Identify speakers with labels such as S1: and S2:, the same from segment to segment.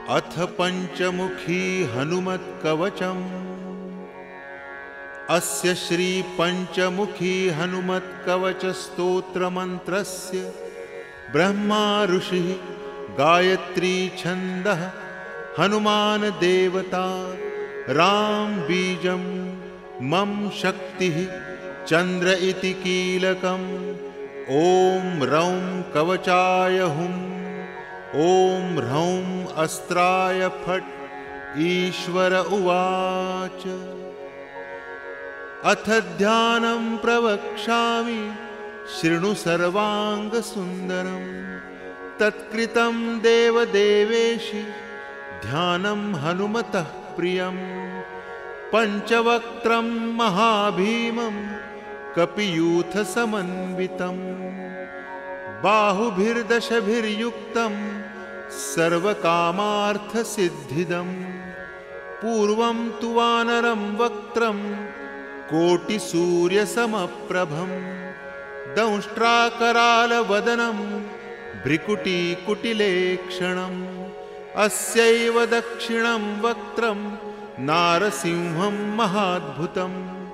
S1: अथ पंचमुखी हनुमत्कवचम्। अस्य श्री पंचमुखी हनुमत्कवचस्तोत्रमन्त्रस्य ब्रह्मा ऋषिः, गायत्री छन्दः, हनुमान देवता, राम बीजं, मम शक्तिः, चन्द्र इति कीलकम्। ॐ रौं कवचाय हुं, ॐ ह्रौं अस्त्राय फट्। ईश्वर उवाच। अथ ध्यानं प्रवक्ष्यामि, शृणु सर्वाङ्गसुन्दरम्। तत्कृतं देवदेवेशि, ध्यानं हनुमतः प्रियम्। पञ्चवक्त्रं महाभीमं, कपियूथसमन्वितं। बाहुभिर्दशभिर्युक्तं, सर्वकामार्थसिद्धिदं। पूर्वं तु वानरं वक्त्रं, कोटिसूर्यसमप्रभं। दंष्ट्राकरालवदनं, भ्रिकुटीकुटिलेक्षणम्। अस्यैव दक्षिणं वक्त्रं, नारसिंहं महाद्भुतम्।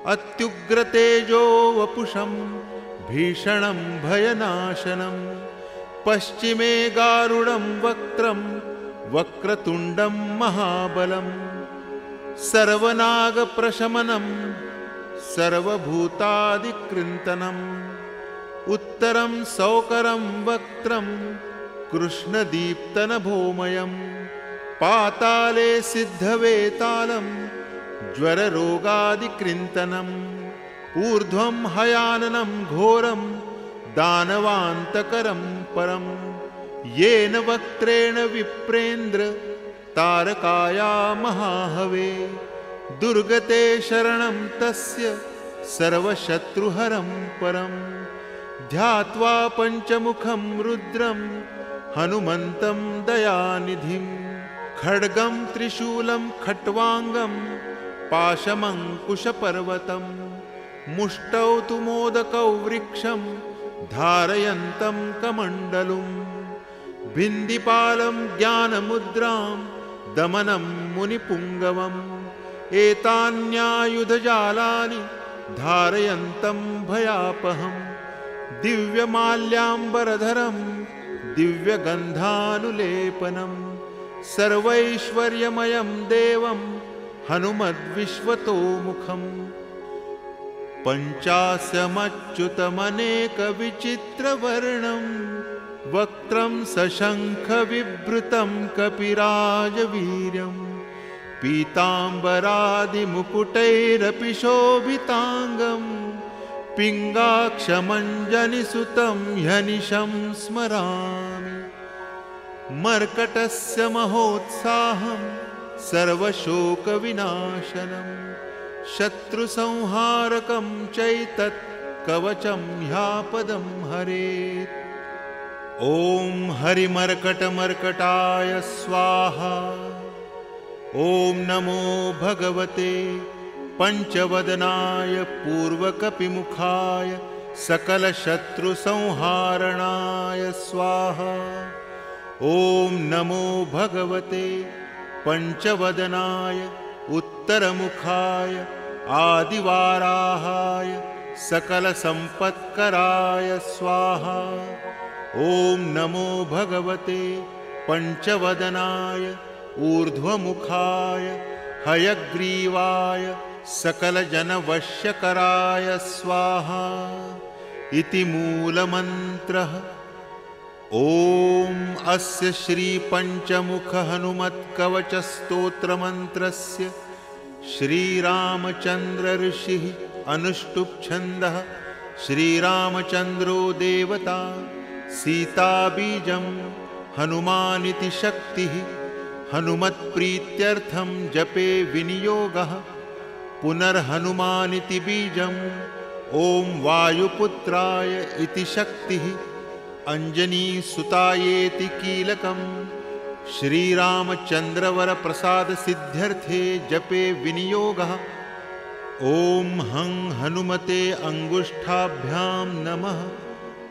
S1: अत्युग्रतेजो वपुषं, भीषणं भयनाशनं। पश्चिमे गारुडं वक्त्रं, वक्रतुण्डं महाबलं। सर्वनागप्रशमनं, सर्वभूतादिकृन्तनम्। उत्तरं सौकरं वक्त्रं, कृष्णदीप्तनभोमयम्। पाताले सिद्धवेतालं, ज्वररोगादिकृन्तनम्। ऊर्ध्वं हयाननं घोरं, दानवान्तकरं परम्। येन वक्त्रेण विप्रेन्द्र, तारकाया महाहवे। दुर्गते शरणं तस्य, सर्वशत्रुहरं परम्। ध्यात्वा पञ्चमुखं रुद्रं, हनुमन्तं दयानिधिं। खड्गं त्रिशूलं खट्वाङ्गं, पाशमङ्कुशपर्वतं। मुष्टौ तु मोदकौ वृक्षं, धारयन्तं कमण्डलुं। भिन्दिपालं ज्ञानमुद्रां, दमनं मुनिपुङ्गवम्। एतान्यायुधजालानि, धारयन्तं भयापहम्। दिव्यमाल्याम्बरधरं, दिव्यगन्धानुलेपनं। सर्वैश्वर्यमयं देवं, हनुमद्विश्वतोमुखम्। पञ्चास्यमच्युतमनेकविचित्रवर्णं, वक्त्रं सशङ्खविभृतं कपिराजवीर्यं। पीताम्बरादिमुकुटैरपि शोभिताङ्गं, पिङ्गाक्षमञ्जनिसुतं ह्यनिशं स्मरामि। मर्कटस्य महोत्साहं, सर्वशोकविनाशनम्। शत्रुसंहारकं चैतत् कवचं ह्यापदं हरेत्। ॐ हरिमर्कटमर्कटाय स्वाहा। ॐ नमो भगवते पञ्चवदनाय, पूर्वकपिमुखाय, सकलशत्रुसंहारणाय स्वाहा। ॐ नमो भगवते पञ्चवदनाय, उत्तरमुखाय, आदिवाराहाय, सकलसम्पत्कराय स्वाहा। ॐ नमो भगवते पञ्चवदनाय, ऊर्ध्वमुखाय, हयग्रीवाय, सकलजनवश्यकराय स्वाहा इति मूलमन्त्रः। ॐ अस्य श्री पंचमुख हनुमत्कवचस्तोत्रमन्त्रस्य श्रीरामचन्द्र ऋषिः अनुष्टुप् छन्दः। श्रीरामचन्द्रो देवता, सीताबीजं, हनुमानिति शक्तिः। हनुमत्प्रीत्यर्थं जपे विनियोगः। पुनर्हनुमानिति बीजम्। ॐ वायुपुत्राय इति शक्तिः। अंजनीसुतायेति कीलकम्। श्रीरामचन्द्रवरप्रसादसिद्ध्यर्थे जपे विनियोगः। ॐ हं हनुमते अंगुष्ठाभ्यां नमः।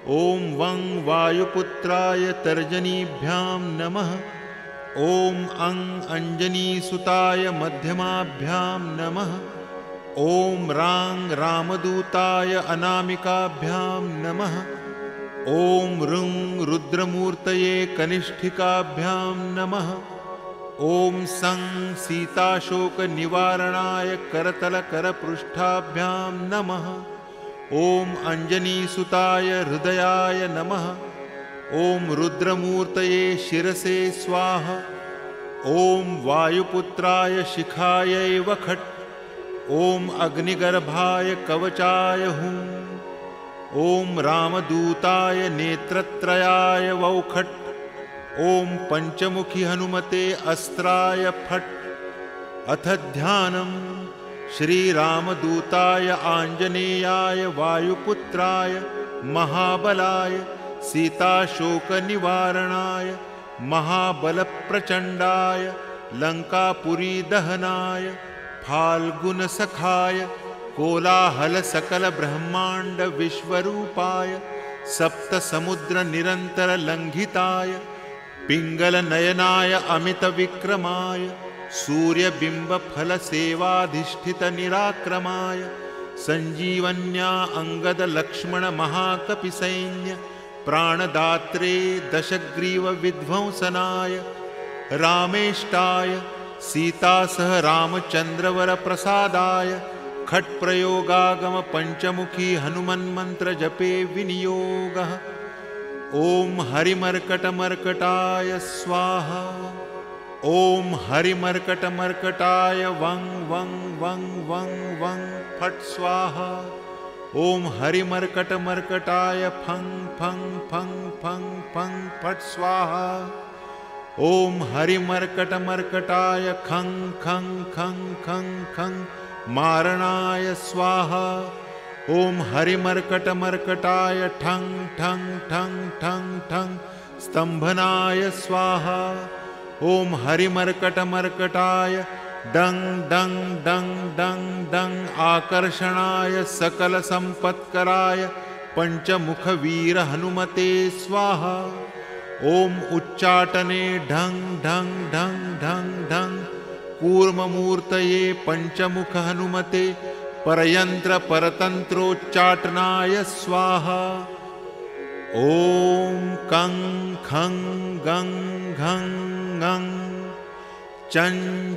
S1: ॐ वं वायुपुत्राय तर्जनीभ्यां नमः। ॐ अं अञ्जनीसुताय मध्यमाभ्यां नमः। ॐ रां रामदूताय अनामिकाभ्यां नमः। ॐ ऋं रुद्रमूर्तये कनिष्ठिकाभ्यां नमः। ॐ सं सीताशोकनिवारणाय करतलकरपृष्ठाभ्यां नमः। ॐ अञ्जनीसुताय हृदयाय नमः। ॐ रुद्रमूर्तये शिरसे स्वाहा। ॐ वायुपुत्राय शिखायै वखट्। ॐ अग्निगर्भाय कवचाय हुं। ॐ रामदूताय नेत्रत्रयाय वौखट्। ॐ पञ्चमुखी हनुमते अस्त्राय फट्। अथ ध्यानं श्रीरामदूताय आञ्जनेयाय वायुपुत्राय महाबलाय सीताशोकनिवारणाय महाबलप्रचण्डाय लङ्कापुरीदहनाय फाल्गुनसखाय कोलाहलसकलब्रह्माण्डविश्वरूपाय सप्तसमुद्रनिरन्तरलङ्घिताय पिङ्गलनयनाय अमितविक्रमाय सूर्यबिम्बफलसेवाधिष्ठितनिराक्रमाय सञ्जीवन्या अङ्गदलक्ष्मणमहाकपिसैन्य प्राणदात्रे दशग्रीवविध्वंसनाय रामेष्टाय सीतासह रामचन्द्रवरप्रसादाय खट्प्रयोगागमपञ्चमुखी हनुमन्मन्त्रजपे विनियोगः। ॐ हरिमर्कटमर्कटाय स्वाहा। ॐ हरिमर्कटमर्कटाय वं वं वं वं वं फट् स्वाहा। ॐ हरिमर्कटमर्कटाय फं फं फं फं फं फट् स्वाहा। ॐ हरिमर्कटमर्कटाय खं खं खं खं खं मारणाय स्वाहा। ॐ हरिमर्कटमर्कटाय ठं ठं ठं ठं ठं स्तम्भनाय स्वाहा। ॐ हरिमर्कटमर्कटाय डं डं डं डं डं आकर्षणाय सकलसम्पत्कराय पञ्चमुखवीरहनुमते स्वाहा। ॐ उच्चाटने ढं ढं ढं ढं ढं कूर्ममूर्तये पञ्चमुखहनुमते परयन्त्रपरतन्त्रोच्चाटनाय स्वाहा। ॐ कं खं गं घं ङं चं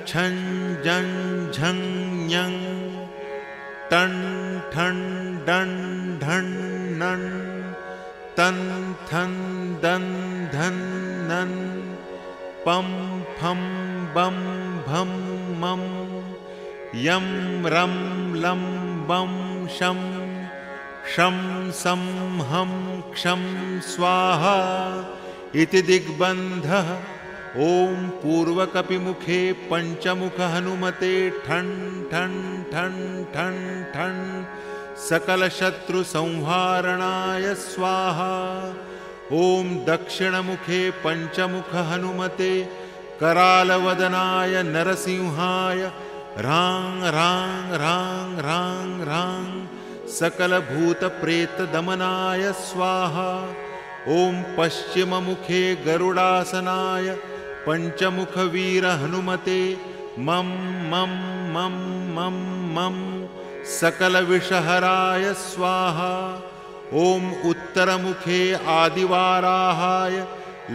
S1: छं जं झं ञं टं ठं डं ढं णं तं थं दं धं नं पं फं बं भं मं यं रं लं बं शं शं सं हं क्षं स्वाहा इति दिग्बन्धः। ॐ पूर्वकपिमुखे पञ्चमुखहनुमते ठन् ठन् ठन् ठन् ठन् सकलशत्रुसंहारणाय स्वाहा। ॐ दक्षिणमुखे पञ्चमुखहनुमते करालवदनाय नरसिंहाय रां रां रां रां रां सकलभूतप्रेतदमनाय स्वाहा। ॐ पश्चिममुखे गरुडासनाय पञ्चमुखवीरहनुमते मं मं मं मं मं सकलविषहराय स्वाहा। ॐ उत्तरमुखे आदिवाराहाय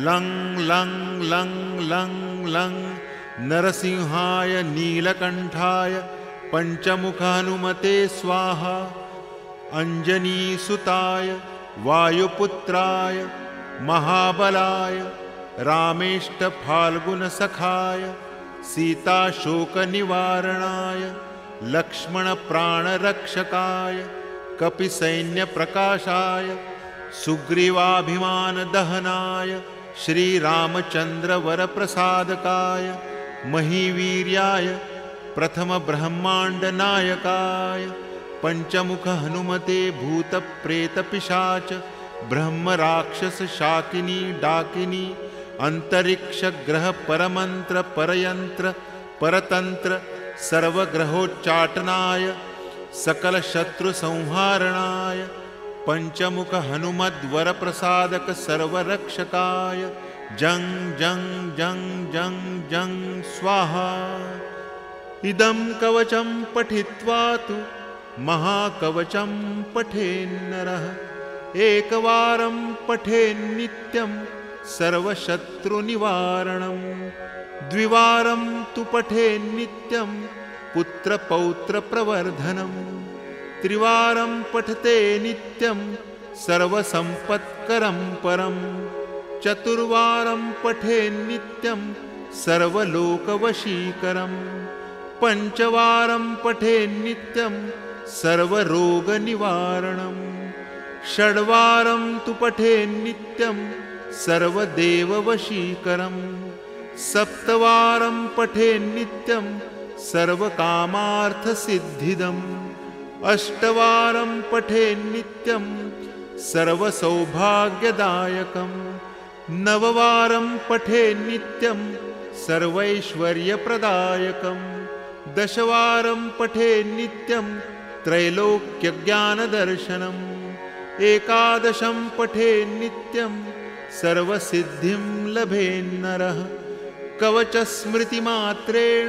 S1: लं लं लं लं लं नरसिंहाय नीलकण्ठाय पञ्चमुखहनुमते स्वाहा। अञ्जनीसुताय वायुपुत्राय महाबलाय रामेष्टफाल्गुनसखाय सीताशोकनिवारणाय लक्ष्मणप्राणरक्षकाय कपिसैन्यप्रकाशाय सुग्रीवाभिमानदहनाय श्रीरामचन्द्रवरप्रसादकाय महीवीर्याय प्रथमब्रह्माण्डनायकाय पञ्चमुखहनुमते भूतप्रेतपिशाच ब्रह्मराक्षसशाकिनी डाकिनी अन्तरिक्षग्रहपरमन्त्र परयन्त्र परतन्त्र सर्वग्रहोच्चाटनाय सकलशत्रुसंहारणाय पञ्चमुखहनुमद्वरप्रसादक सर्वरक्षकाय जं जं जं जं जं स्वाहा। इदं कवचं पठित्वा तु महाकवचं पठेन्नरः। एकवारं पठेन्नित्यं सर्वशत्रुनिवारणं। द्विवारं तु पठेन्नित्यं पुत्रपौत्रप्रवर्धनं। त्रिवारं पठते नित्यं सर्वसम्पत्करं परं। चतुर्वारं पठेन्नित्यं सर्वलोकवशीकरं। पञ्चवारं पठेन्नित्यं सर्वरोगनिवारणं। षड्वारं तु पठेन्नित्यं सर्वदेववशीकरं। सप्तवारं पठेन्नित्यं सर्वकामार्थसिद्धिदम्। अष्टवारं पठेन्नित्यं सर्वसौभाग्यदायकं। नववारं पठेन्नित्यं सर्वैश्वर्यप्रदायकं। दशवारं पठेन्नित्यं त्रैलोक्यज्ञानदर्शनम्। एकादशं पठेन्नित्यं सर्वसिद्धिं लभेन्नरः। कवचस्मृतिमात्रेण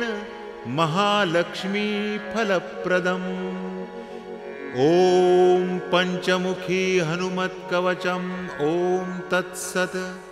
S1: महालक्ष्मीफलप्रदम्। ॐ पञ्चमुखी हनुमत्कवचम्। ॐ तत्सत्।